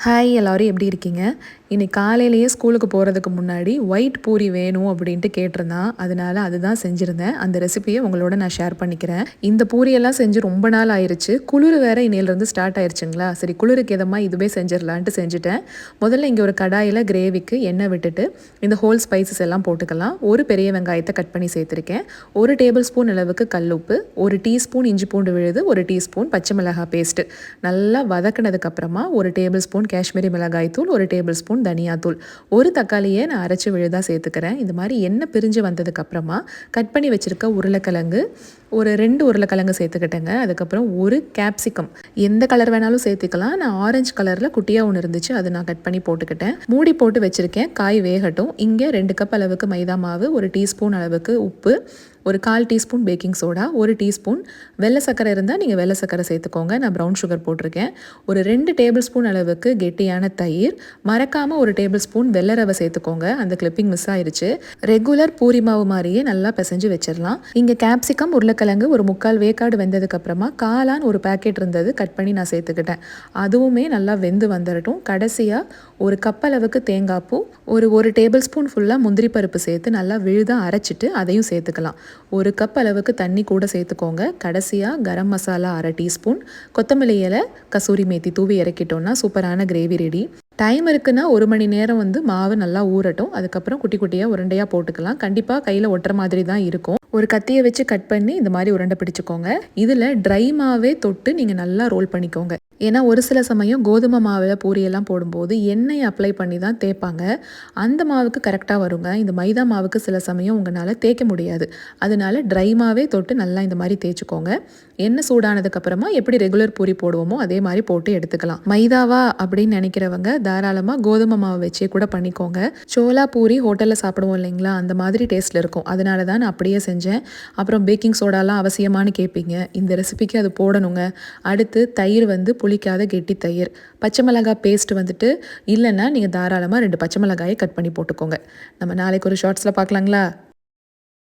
Hi எல்லோரும் எப்படி இருக்கீங்க? இன்னைக்கு காலையிலேயே ஸ்கூலுக்கு போகிறதுக்கு முன்னாடி ஒயிட் பூரி வேணும் அப்படின்ட்டு கேட்டிருந்தான். அதனால அதுதான் செஞ்சுருந்தேன். அந்த ரெசிபியை உங்களோட நான் ஷேர் பண்ணிக்கிறேன். இந்த பூரியெல்லாம் செஞ்சு ரொம்ப நாள் ஆயிடுச்சு. குளிர் வேறு இன்னையிலேருந்து ஸ்டார்ட் ஆயிடுச்சுங்களா, சரி குளிருக்கு எதமாக இதுவே செஞ்சிடலான்ட்டு செஞ்சுட்டேன். முதல்ல இங்கே ஒரு கடாயில் கிரேவிக்கு எண்ணெய் விட்டுட்டு இந்த ஹோல் ஸ்பைசஸ் எல்லாம் போட்டுக்கலாம். ஒரு பெரிய வெங்காயத்தை கட் பண்ணி சேர்த்துருக்கேன். 1 டேபிள் ஸ்பூன் அளவுக்கு கல்லுப்பு, 1 டீஸ்பூன் இஞ்சி பூண்டு விழுது, 1 டீஸ்பூன் பச்சை மிளகாய் பேஸ்ட்டு நல்லா வதக்கினதுக்கப்புறமா 1 டேபிள் ஸ்பூன் காஷ்மீரி மிளகாய் தூள், 1 டேபிள் ஸ்பூன் தனியாத்தூள், ஒரு தக்காளியை நான் அரைச்சி விழுதாக சேர்த்துக்கிறேன். இந்த மாதிரி எண்ணெய் பிரிஞ்சு வந்ததுக்கப்புறமா கட் பண்ணி வச்சுருக்க உருளைக்கிழங்கு, ஒரு 2 உருளைக்கிழங்கு சேர்த்துக்கிட்டேங்க. அதுக்கப்புறம் ஒரு கேப்சிகம், எந்த கலர் வேணாலும் சேர்த்துக்கலாம். நான் ஆரஞ்சு கலரில் குட்டியாக ஒன்று இருந்துச்சு, அதை நான் கட் பண்ணி போட்டுக்கிட்டேன். மூடி போட்டு வச்சுருக்கேன், காய் வேகட்டும். இங்கே 2 கப் அளவுக்கு மைதா மாவு, 1 டீஸ்பூன் அளவுக்கு உப்பு, ஒரு 1/4 டீஸ்பூன் பேக்கிங் சோடா, 1 டீஸ்பூன் வெள்ளை சர்க்கரை இருந்தால் நீங்கள் வெள்ளை சர்க்கரை சேர்த்துக்கோங்க. நான் ப்ரௌன் சுகர் போட்டிருக்கேன். ஒரு 2 டேபிள் ஸ்பூன் அளவுக்கு கெட்டியான தயிர், மறக்காமல் 1 டேபிள் ஸ்பூன் வெள்ளை ரவை சேர்த்துக்கோங்க. அந்த கிளிப்பிங் மிஸ் ஆயிடுச்சு. ரெகுலர் பூரி மாவு மாதிரியே நல்லா பிசைஞ்சு வச்சிடலாம். இங்கே கேப்சிகம், உருளைக்கிழங்கு ஒரு 3/4 வேக்காடு வெந்ததுக்கப்புறமா காளான் ஒரு பேக்கெட் இருந்தது, கட் பண்ணி நான் சேர்த்துக்கிட்டேன். அதுவுமே நல்லா வெந்து வந்துடட்டும். கடைசியாக ஒரு கப் அளவுக்கு தேங்காய் பூ, ஒரு டேபிள் ஸ்பூன் ஃபுல்லாக முந்திரி பருப்பு சேர்த்து நல்லா விழுதாக அரைச்சிட்டு அதையும் சேர்த்துக்கலாம். 1 கப் அளவுக்கு தண்ணி கூட சேர்த்துக்கோங்க. கடைசியாக கரம் மசாலா 1/2 டீஸ்பூன், கொத்தமல்லி இலை, கசூரி மேத்தி தூவி இறக்கிட்டோன்னா சூப்பரான கிரேவி ரெடி. டைம் இருக்குன்னா 1 மணி நேரம் மாவு நல்லா ஊறட்டும். அதுக்கப்புறம் குட்டி குட்டியாக உருண்டையாக போட்டுக்கலாம். கண்டிப்பாக கையில் ஒட்டுற மாதிரி தான் இருக்கும். ஒரு கத்தியை வச்சு கட் பண்ணி இந்த மாதிரி உருண்டை பிடிச்சிக்கோங்க. இதில் ட்ரை மாவே தொட்டு நீங்கள் நல்லா ரோல் பண்ணிக்கோங்க. ஏன்னா ஒரு சில சமயம் கோதுமை மாவில் பூரியெல்லாம் போடும்போது எண்ணெய் அப்ளை பண்ணி தான் தேய்ப்பாங்க. அந்த மாவுக்கு கரெக்டாக வருங்க. இந்த மைதா மாவுக்கு சில சமயம் உங்களால் தேய்க்க முடியாது. அதனால ட்ரை மாவே தொட்டு நல்லா இந்த மாதிரி தேய்ச்சிக்கோங்க. எண்ணெய் சூடானதுக்கப்புறமா எப்படி ரெகுலர் பூரி போடுவோமோ அதே மாதிரி போட்டு எடுத்துக்கலாம். மைதாவா அப்படின்னு நினைக்கிறவங்க தாராளமாக கோதுமை மாவு வச்சே கூட பண்ணிக்கோங்க. சோலா பூரி ஹோட்டலில் சாப்பிடுவோம் இல்லைங்களா, அந்த மாதிரி டேஸ்ட்டில் இருக்கும். அதனால தான் நான் அப்படியே செஞ்சேன். அப்புறம் பேக்கிங் சோடாலாம் அவசியமானு கேட்பீங்க. இந்த ரெசிபிக்கு அது போடணுங்க. அடுத்து தயிர் புளிக்காத கெட்டி தயிர், பச்சை மிளகாய் பேஸ்ட் இல்லைன்னா நீங்கள் தாராளமாக 2 பச்சை மிளகாயை கட் பண்ணி போட்டுக்கோங்க. நம்ம நாளைக்கு ஒரு ஷார்ட்ஸில் பார்க்கலாங்களா?